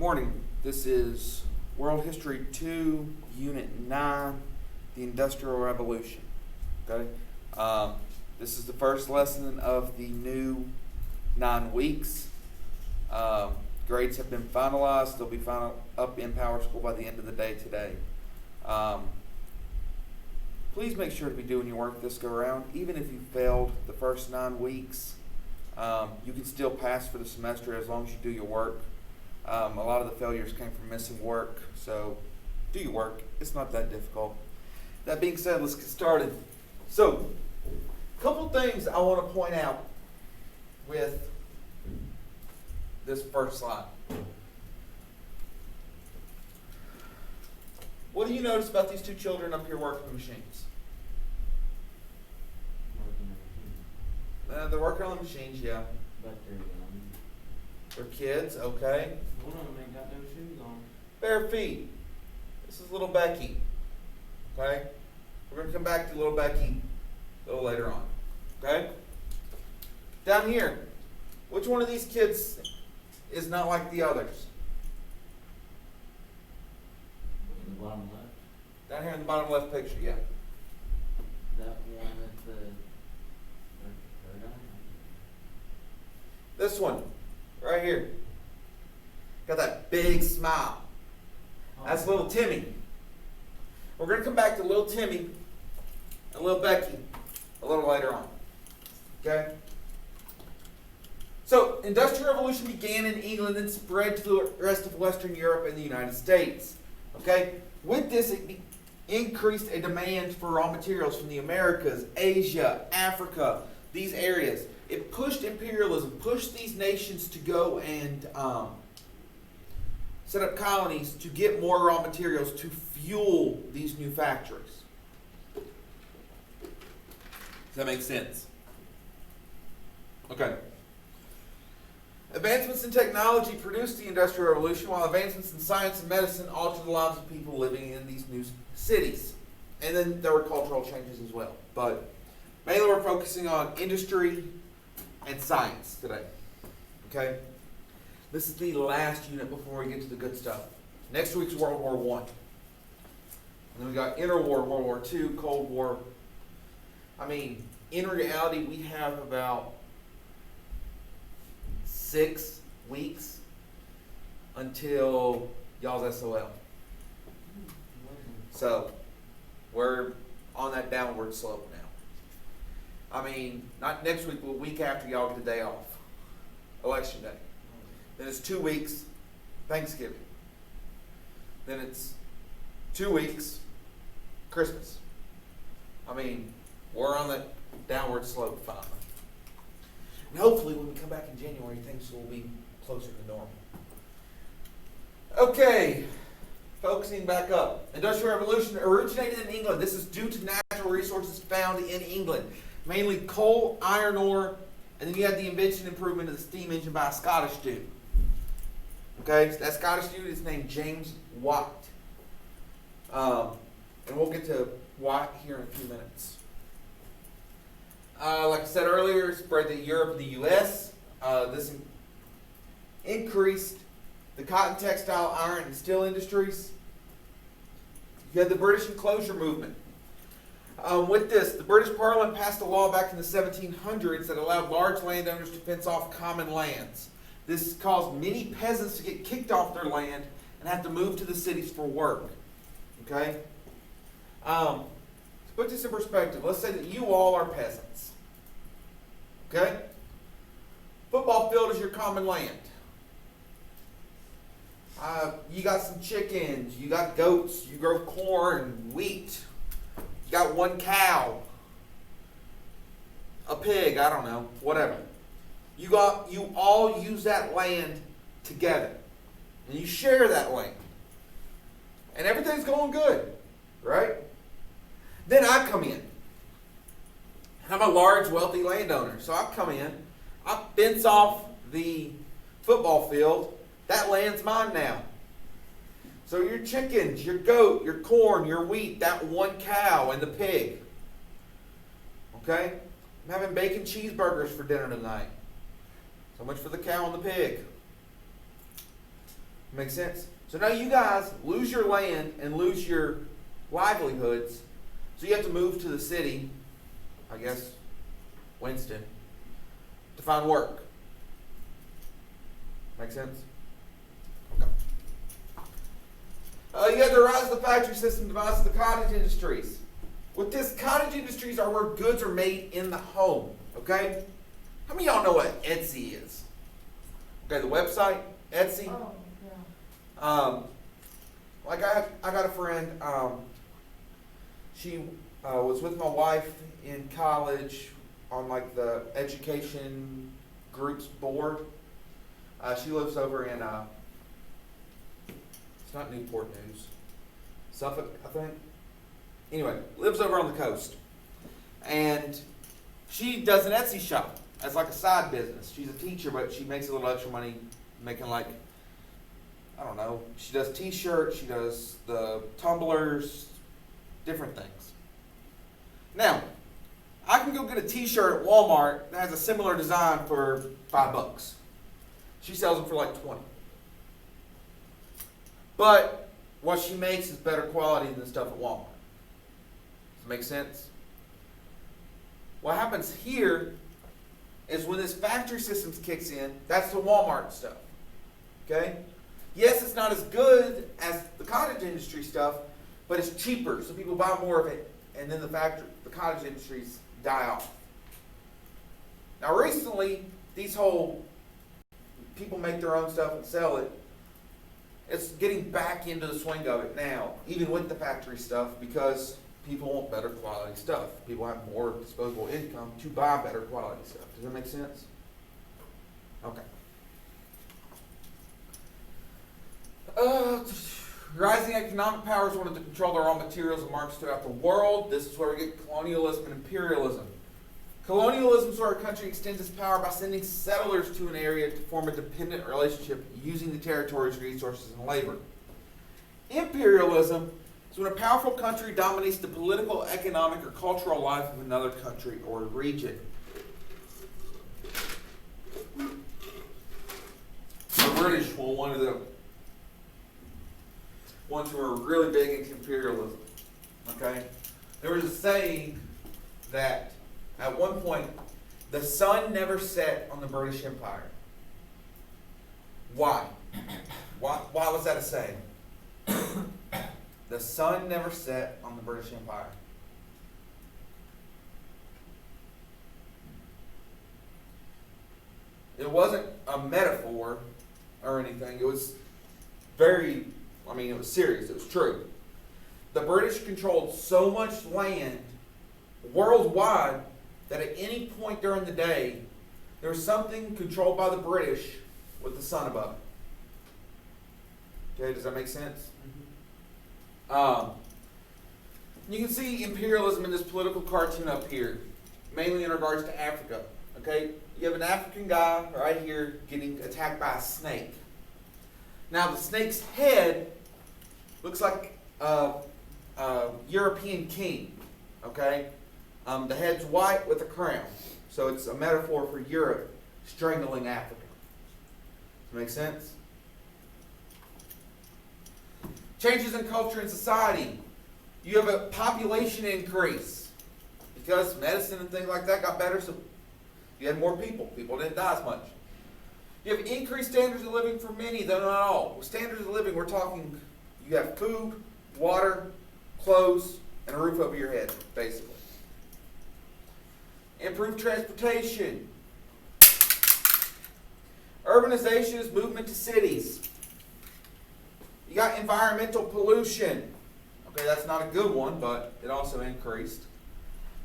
Morning. This is World History 2, Unit 9, the Industrial Revolution. Okay? This is the first lesson of the new 9 weeks. Grades have been finalized. They'll be up in Power School by the end of the day today. Please make sure to be doing your work this go around. Even if you failed the first 9 weeks, you can still pass for the semester as long as you do your work. A lot of the failures came from missing work, so do your work. It's not that difficult. That being said, let's get started. So, a couple things I want to point out with this first slide. What do you notice about these two children up here working the machines? They're working on the machines, yeah. But They're kids, okay. one of them ain't got no shoes on. Bare feet. This is little Becky. Okay? We're going to come back to little Becky a little later on. Okay? Down here, which one of these kids is not like the others? In the bottom left. Down here in the bottom left picture, yeah. That one at the third eye. This one, right here. Got that big smile. That's little Timmy. We're going to come back to little Timmy and little Becky a little later on. Okay? So, Industrial Revolution began in England and spread to the rest of Western Europe and the United States. Okay? With this, it increased a demand for raw materials from the Americas, Asia, Africa, these areas. It pushed imperialism, pushed these nations to go and set up colonies to get more raw materials to fuel these new factories. Does that make sense? Okay. Advancements in technology produced the Industrial Revolution, while advancements in science and medicine altered the lives of people living in these new cities. And then there were cultural changes as well. But mainly we're focusing on industry and science today. Okay? This is the last unit before we get to the good stuff. Next week's World War I. And then we got interwar, World War II, Cold War. I mean, in reality, we have about 6 weeks until y'all's SOL. So, we're on that downward slope now. I mean, not next week, but a week after y'all get a day off. Election day. Then it's 2 weeks, Thanksgiving. Then it's 2 weeks, Christmas. I mean, we're on that downward slope finally. And hopefully when we come back in January, things will be closer to normal. Okay, focusing back up. Industrial Revolution originated in England. This is due to natural resources found in England. Mainly coal, iron ore, and then you had the invention and improvement of the steam engine by a Scottish dude. Okay, so that Scottish dude is named James Watt. And we'll get to Watt here in a few minutes. Like I said earlier, spread to Europe and the U.S. This increased the cotton, textile, iron, and steel industries. You had the British enclosure movement. With this, the British Parliament passed a law back in the 1700s that allowed large landowners to fence off common lands. This caused many peasants to get kicked off their land and have to move to the cities for work. Okay? To put this in perspective, let's say that you all are peasants. Okay? Football field is your common land. You got some chickens, you got goats, you grow corn, wheat, you got 1 cow, a pig, I don't know, whatever. You all use that land together. And you share that land. And everything's going good, right? Then I come in. I'm a large, wealthy landowner. So I come in, I fence off the football field. That land's mine now. So your chickens, your goat, your corn, your wheat, that 1 cow, and the pig. Okay? I'm having bacon cheeseburgers for dinner tonight. So much for the cow and the pig. Make sense? So now you guys lose your land and lose your livelihoods. So you have to move to the city, I guess, Winston, to find work. Make sense? Okay. You have the rise of the factory system, the rise of the cottage industries. With this, cottage industries are where goods are made in the home. Okay? How many of y'all know what Etsy is? Okay, the website, Etsy. Oh, yeah. Like I got a friend, she was with my wife in college on like the education groups board. She lives over in, it's not Newport News, Suffolk, I think. Anyway, lives over on the coast. And she does an Etsy shop as like a side business. She's a teacher, but she makes a little extra money making like, I don't know, she does t-shirts, she does the tumblers, different things. Now, I can go get a t-shirt at Walmart that has a similar design for $5. She sells them for like 20. But what she makes is better quality than the stuff at Walmart. Does it make sense? What happens here is when this factory system kicks in, that's the Walmart stuff. Okay? Yes, it's not as good as the cottage industry stuff, but it's cheaper, so people buy more of it, and then the cottage industries die off. Now recently, these whole people make their own stuff and sell it, it's getting back into the swing of it now, even with the factory stuff, because people want better quality stuff. People have more disposable income to buy better quality stuff. Does that make sense? Okay. Rising economic powers wanted to control their raw materials and markets throughout the world. This is where we get colonialism and imperialism. Colonialism is where a country extends its power by sending settlers to an area to form a dependent relationship using the territory's resources and labor. Imperialism is when a powerful country dominates the political, economic, or cultural life of another country or region. The British were one of the ones who were really big into imperialism. Okay? There was a saying that at one point, the sun never set on the British Empire. Why? Why was that a saying? The sun never set on the British Empire. It wasn't a metaphor or anything. It was it was serious. It was true. The British controlled so much land worldwide that at any point during the day, there was something controlled by the British with the sun above it. Okay, does that make sense? You can see imperialism in this political cartoon up here, mainly in regards to Africa. Okay, you have an African guy right here getting attacked by a snake. Now the snake's head looks like a European king. Okay, the head's white with a crown, so it's a metaphor for Europe strangling Africa. Does that make sense? Changes in culture and society. You have a population increase because medicine and things like that got better, so you had more people. People didn't die as much. You have increased standards of living for many, though not all. With standards of living, we're talking you have food, water, clothes, and a roof over your head, basically. Improved transportation. Urbanization is movement to cities. You got environmental pollution. Okay, that's not a good one, but it also increased.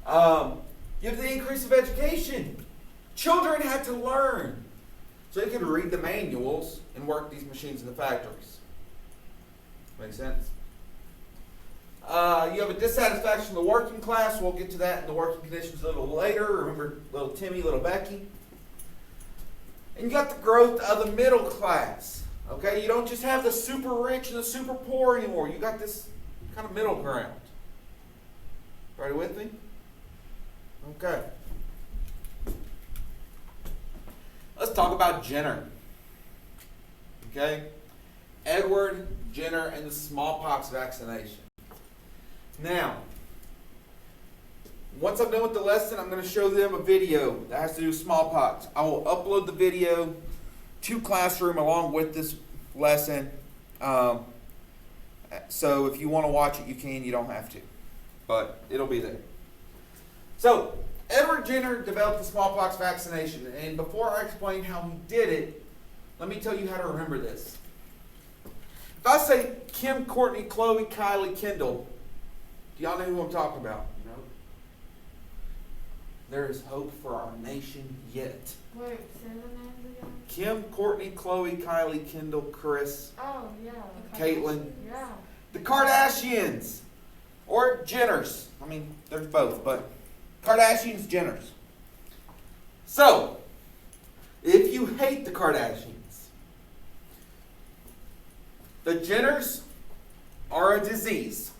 You have the increase of education. Children had to learn so they could read the manuals and work these machines in the factories. Make sense? You have a dissatisfaction of the working class. We'll get to that in the working conditions a little later. Remember little Timmy, little Becky. And you got the growth of the middle class. Okay, you don't just have the super rich and the super poor anymore. You got this kind of middle ground. Everybody with me? Okay. Let's talk about Jenner. Okay? Edward Jenner and the smallpox vaccination. Now, once I'm done with the lesson, I'm going to show them a video that has to do with smallpox. I will upload the video to Classroom along with this lesson. So if you want to watch it, you can. You don't have to. But it'll be there. So, Edward Jenner developed the smallpox vaccination. And before I explain how he did it, let me tell you how to remember this. If I say Kim, Courtney, Chloe, Kylie, Kendall, do y'all know who I'm talking about? Nope. There is hope for our nation yet. Wait, say the names again? Kim, Courtney, Chloe, Kylie, Kendall, Chris, Oh, yeah. Caitlin. Yeah. The Kardashians. Or Jenners. I mean, there's both, but Kardashians, Jenners. So, if you hate the Kardashians, the Jenners are a disease.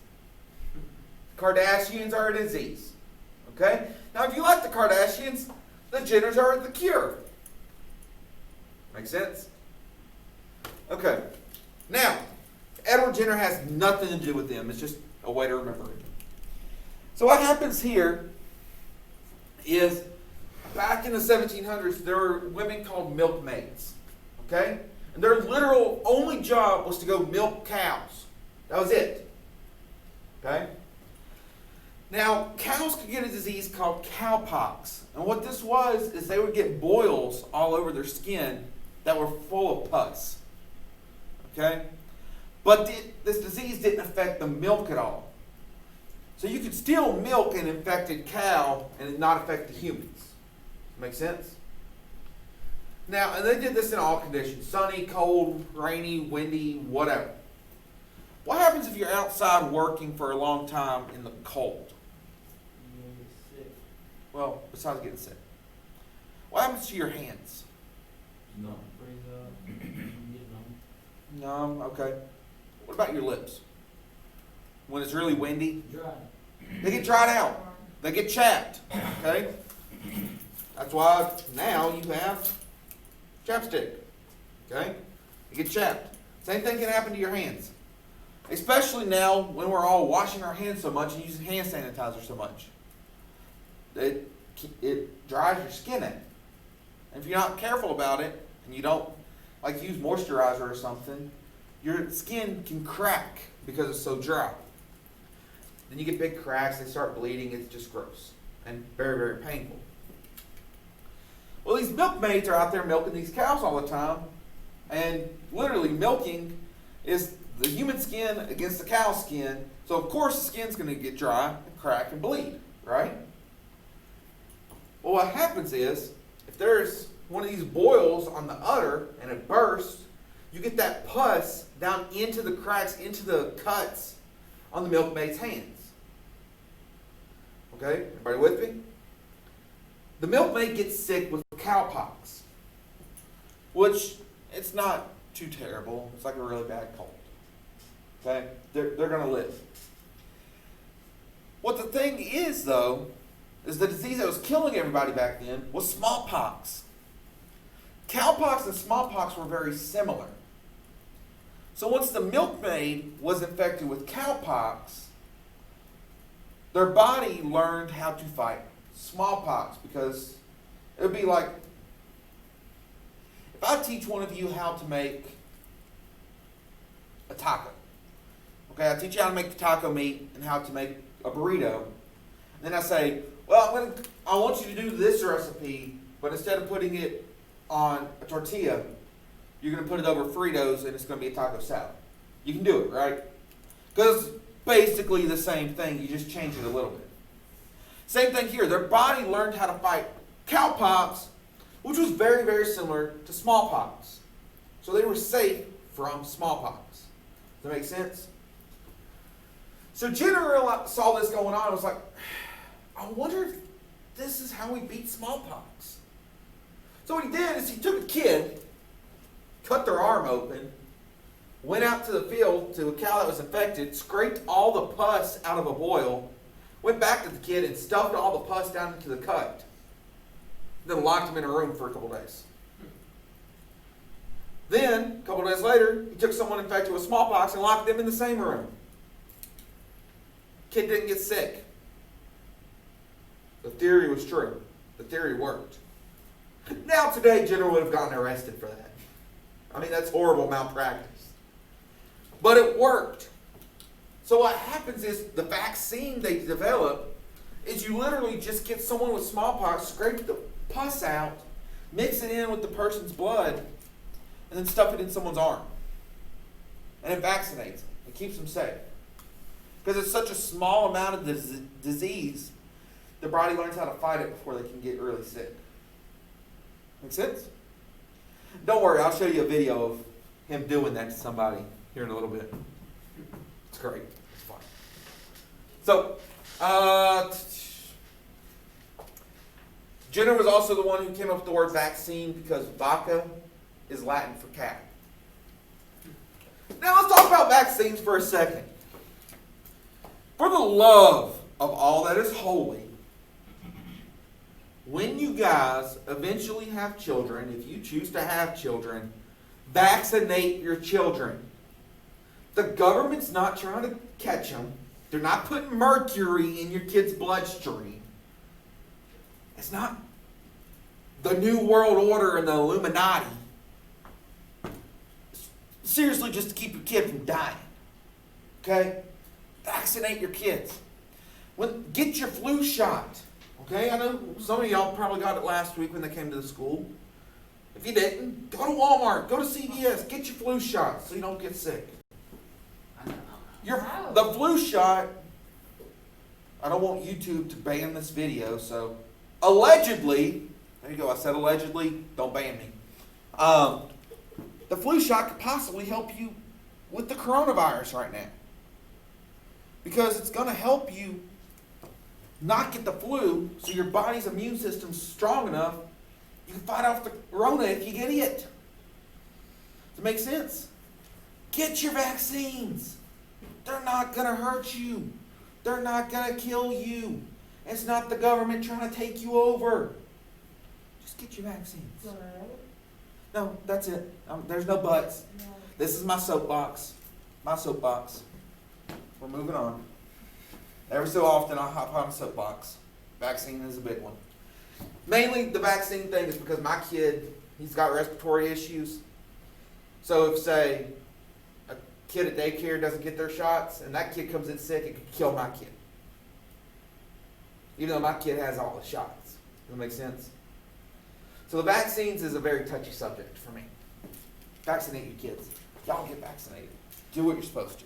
Kardashians are a disease. Okay? Now, if you like the Kardashians, the Jenners are the cure. Make sense? Okay. Now, Edward Jenner has nothing to do with them. It's just a way to remember it. So what happens here is, back in the 1700s, there were women called milkmaids. Okay? And their literal only job was to go milk cows. That was it. Okay? Now, cows could get a disease called cowpox. And what this was is they would get boils all over their skin that were full of pus. Okay? But this disease didn't affect the milk at all. So you could still milk an infected cow and it not affect the humans. Make sense? Now, and they did this in all conditions. Sunny, cold, rainy, windy, whatever. What happens if you're outside working for a long time in the cold? You get sick. Well, besides getting sick. What happens to your hands? No. Freeze up. Get Numb, okay. What about your lips? When it's really windy, dry. they get dried out. They get chapped, okay? That's why now you have chapstick, okay? You get chapped. Same thing can happen to your hands. Especially now when we're all washing our hands so much and using hand sanitizer so much. It dries your skin out. And if you're not careful about it, and you don't like use moisturizer or something, your skin can crack because it's so dry. Then you get big cracks, they start bleeding, it's just gross and very, very painful. Well, these milkmaids are out there milking these cows all the time, and literally milking is the human skin against the cow skin, so of course the skin's going to get dry and crack and bleed, right? Well, what happens is, if there's one of these boils on the udder and it bursts, you get that pus down into the cracks, into the cuts on the milkmaid's hands. Okay, everybody with me? The milkmaid gets sick with cowpox, which it's not too terrible. It's like a really bad cold. Okay, they're going to live. What the thing is, though, is the disease that was killing everybody back then was smallpox. Cowpox and smallpox were very similar. So once the milkmaid was infected with cowpox, their body learned how to fight smallpox, because it would be like, if I teach one of you how to make a taco. Okay, I teach you how to make the taco meat and how to make a burrito. And then I say, well, I want you to do this recipe, but instead of putting it on a tortilla, you're going to put it over Fritos and it's going to be a taco salad. You can do it, right? Because basically the same thing, you just change it a little bit. Same thing here. Their body learned how to fight cowpox, which was very, very similar to smallpox. So they were safe from smallpox. Does that make sense? So Jenner saw this going on and was like, I wonder if this is how we beat smallpox. So what he did is he took a kid, cut their arm open, went out to the field to a cow that was infected, scraped all the pus out of a boil, went back to the kid and stuffed all the pus down into the cut. Then locked him in a room for a couple days. Then, a couple days later, he took someone infected with smallpox and locked them in the same room. Kid didn't get sick. The theory was true. The theory worked. Now today, Jenner would have gotten arrested for that. I mean, that's horrible malpractice. But it worked. So what happens is the vaccine they develop is you literally just get someone with smallpox, scrape the pus out, mix it in with the person's blood, and then stuff it in someone's arm. And it vaccinates them. It keeps them safe. Because it's such a small amount of disease, the body learns how to fight it before they can get really sick. Make sense? Don't worry, I'll show you a video of him doing that to somebody here in a little bit. It's great. It's fun. So, Jenner was also the one who came up with the word vaccine because vacca is Latin for cat. Now let's talk about vaccines for a second. For the love of all that is holy, when you guys eventually have children, if you choose to have children, vaccinate your children. The government's not trying to catch them. They're not putting mercury in your kid's bloodstream. It's not the New World Order and the Illuminati. Seriously, just to keep your kid from dying. Okay? Vaccinate your kids. Get your flu shot. Okay? I know some of y'all probably got it last week when they came to the school. If you didn't, go to Walmart, go to CVS, get your flu shot so you don't get sick. The flu shot, I don't want YouTube to ban this video, so allegedly, there you go, I said allegedly, don't ban me. The flu shot could possibly help you with the coronavirus right now. Because it's going to help you not get the flu so your body's immune system's strong enough you can fight off the corona if you get it. Does it make sense? Get your vaccines. They're not going to hurt you. They're not going to kill you. It's not the government trying to take you over. Just get your vaccines. No, that's it. There's no buts. No. This is my soapbox. My soapbox. We're moving on. Every so often I'll hop on a soapbox. Vaccine is a big one. Mainly the vaccine thing is because my kid, he's got respiratory issues. So if, say, a kid at daycare doesn't get their shots and that kid comes in sick, it could kill my kid. Even though my kid has all the shots. Does that make sense? So the vaccines is a very touchy subject for me. Vaccinate your kids. Y'all get vaccinated. Do what you're supposed to.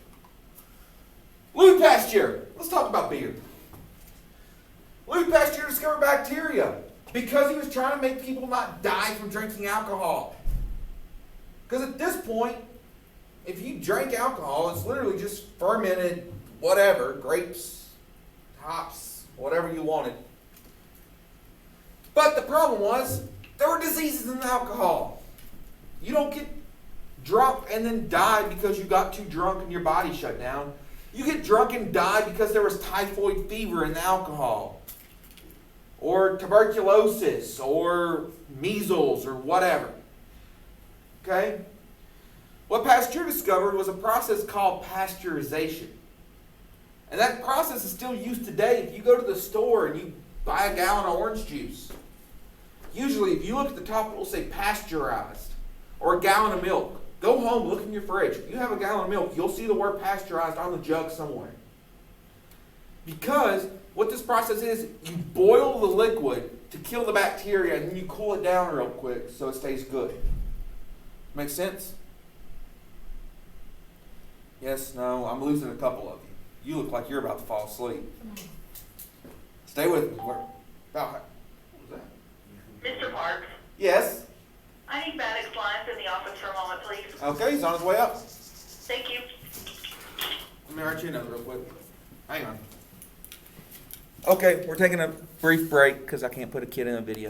Louis Pasteur. Let's talk about beer. Louis Pasteur discovered bacteria because he was trying to make people not die from drinking alcohol. Because at this point, if you drink alcohol, it's literally just fermented whatever, grapes, hops, whatever you wanted. But the problem was, there were diseases in the alcohol. You don't get drunk and then die because you got too drunk and your body shut down. You get drunk and die because there was typhoid fever in the alcohol. Or tuberculosis, or measles, or whatever. Okay? What Pasteur discovered was a process called pasteurization. And that process is still used today. If you go to the store and you buy a gallon of orange juice, usually if you look at the top, it will say pasteurized. Or a gallon of milk. Go home, look in your fridge. If you have a gallon of milk, you'll see the word pasteurized on the jug somewhere. Because what this process is, you boil the liquid to kill the bacteria and then you cool it down real quick so it stays good. Make sense? Yes, no, I'm losing a couple of you. You look like you're about to fall asleep. Stay with me. What was that? Mr. Parks, Yes? I need Maddox Lyons in the office for a moment, please. Okay, he's on his way up. Thank you. Let me write you a note real quick. Hang on. Okay, we're taking a brief break because I can't put a kid in a video.